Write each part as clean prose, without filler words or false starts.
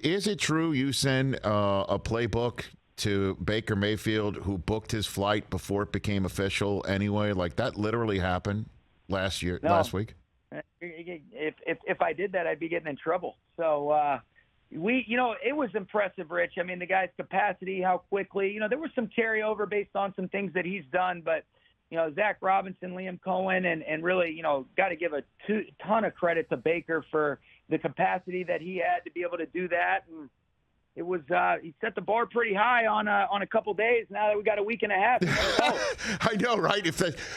Is it true you send a playbook to Baker Mayfield, who booked his flight before it became official anyway? Like, that literally happened last week? If I did that, I'd be getting in trouble. So it was impressive, Rich. I mean, the guy's capacity, how quickly, there was some carryover based on some things that he's done, but Zach Robinson, Liam Cohen, and really, got to give a ton of credit to Baker for the capacity that he had to be able to do that. And it was he set the bar pretty high on a couple days. Now that we got a week and a half, you never know. I know, right?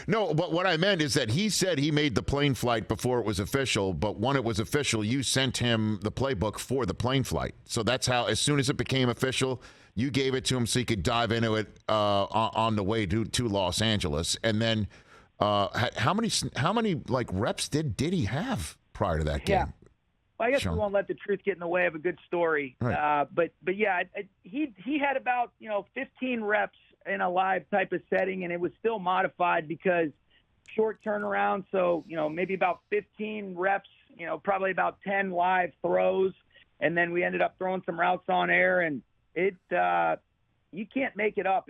But what I meant is that he said he made the plane flight before it was official. But when it was official, you sent him the playbook for the plane flight. So that's how, as soon as it became official, you gave it to him so he could dive into it on the way to Los Angeles. And then how many like reps did he have prior to that game? Yeah. Well, I guess Sean, we won't let the truth get in the way of a good story. Right. But yeah, he had about 15 reps in a live type of setting, and it was still modified because short turnaround. So maybe about 15 reps. Probably about 10 live throws, and then we ended up throwing some routes on air, and it you can't make it up.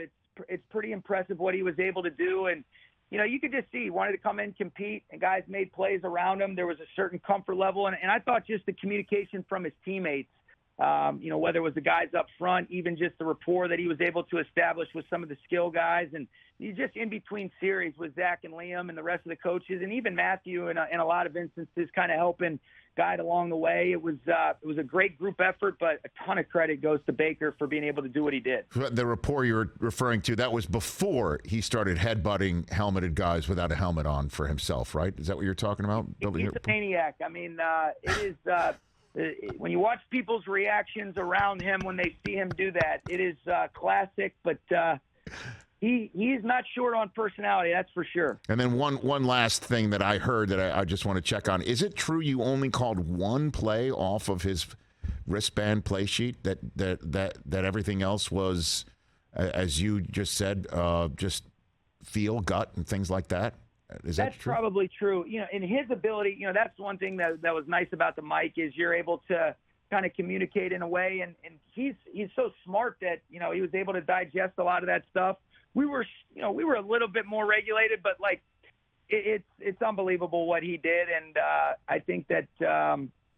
It's pretty impressive what he was able to do, and you could just see he wanted to come in, compete, and guys made plays around him. There was a certain comfort level, and I thought just the communication from his teammates, whether it was the guys up front, even just the rapport that he was able to establish with some of the skill guys, and he's just in between series with Zach and Liam and the rest of the coaches, and even Matthew in a lot of instances kind of helping guide along the way. It was a great group effort, but a ton of credit goes to Baker for being able to do what he did. The rapport you're referring to, that was before he started headbutting helmeted guys without a helmet on for himself, right? Is that what you're talking about? He's a maniac. I mean, it is when you watch people's reactions around him when they see him do that, it is classic, but He's not short on personality, that's for sure. And then one last thing that I heard that I just want to check on. Is it true you only called one play off of his wristband play sheet, that everything else was, as you just said, just feel, gut, and things like that? Is that true? That's probably true. In his ability, that's one thing that was nice about the mic is you're able to kind of communicate in a way, and he's so smart that, he was able to digest a lot of that stuff. We were a little bit more regulated, but it's unbelievable what he did, and I think that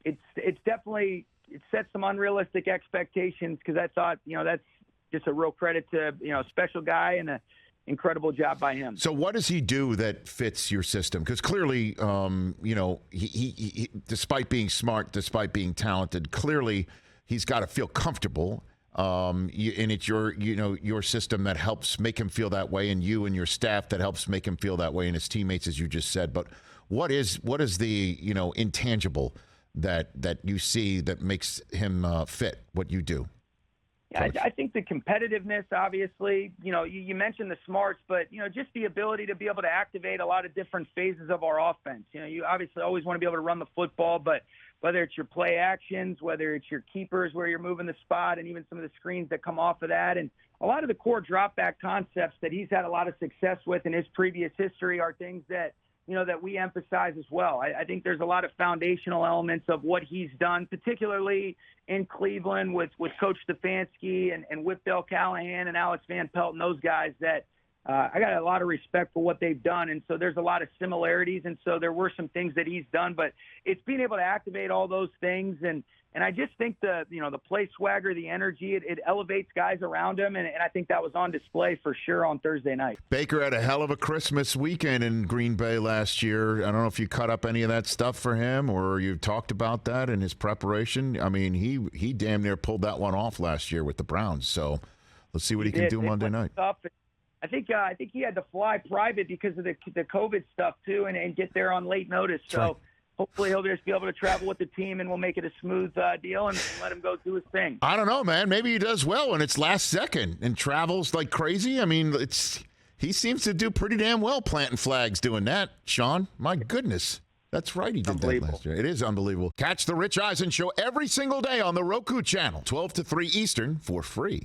it's definitely set some unrealistic expectations because I thought that's just a real credit to a special guy and an incredible job by him. So what does he do that fits your system? Because clearly, he despite being smart, despite being talented, clearly he's got to feel comfortable. And it's your system that helps make him feel that way, and you and your staff that helps make him feel that way, and his teammates, as you just said. But what is the intangible that you see that makes him fit what you do? Yeah, I think the competitiveness, obviously, you mentioned the smarts, but, just the ability to be able to activate a lot of different phases of our offense. You obviously always want to be able to run the football, but whether it's your play actions, whether it's your keepers where you're moving the spot, and even some of the screens that come off of that. And a lot of the core drop back concepts that he's had a lot of success with in his previous history are things that, that we emphasize as well. I think there's a lot of foundational elements of what he's done, particularly in Cleveland with Coach Stefanski and with Bill Callahan and Alex Van Pelt and those guys that I got a lot of respect for what they've done. And so there's a lot of similarities. And so there were some things that he's done, but it's being able to activate all those things. And I just think the play swagger, the energy, it elevates guys around him. And I think that was on display for sure on Thursday night. Baker had a hell of a Christmas weekend in Green Bay last year. I don't know if you cut up any of that stuff for him or you talked about that in his preparation. I mean, he damn near pulled that one off last year with the Browns. So let's see what he can do Monday night. I think he had to fly private because of the COVID stuff too, and get there on late notice. So right. Hopefully he'll just be able to travel with the team, and we'll make it a smooth deal and let him go do his thing. I don't know, man. Maybe he does well when it's last second and travels like crazy. I mean, he seems to do pretty damn well planting flags doing that, Sean. My goodness. That's right, he did that last year. It is unbelievable. Catch the Rich Eisen Show every single day on the Roku channel, 12 to 3 Eastern, for free.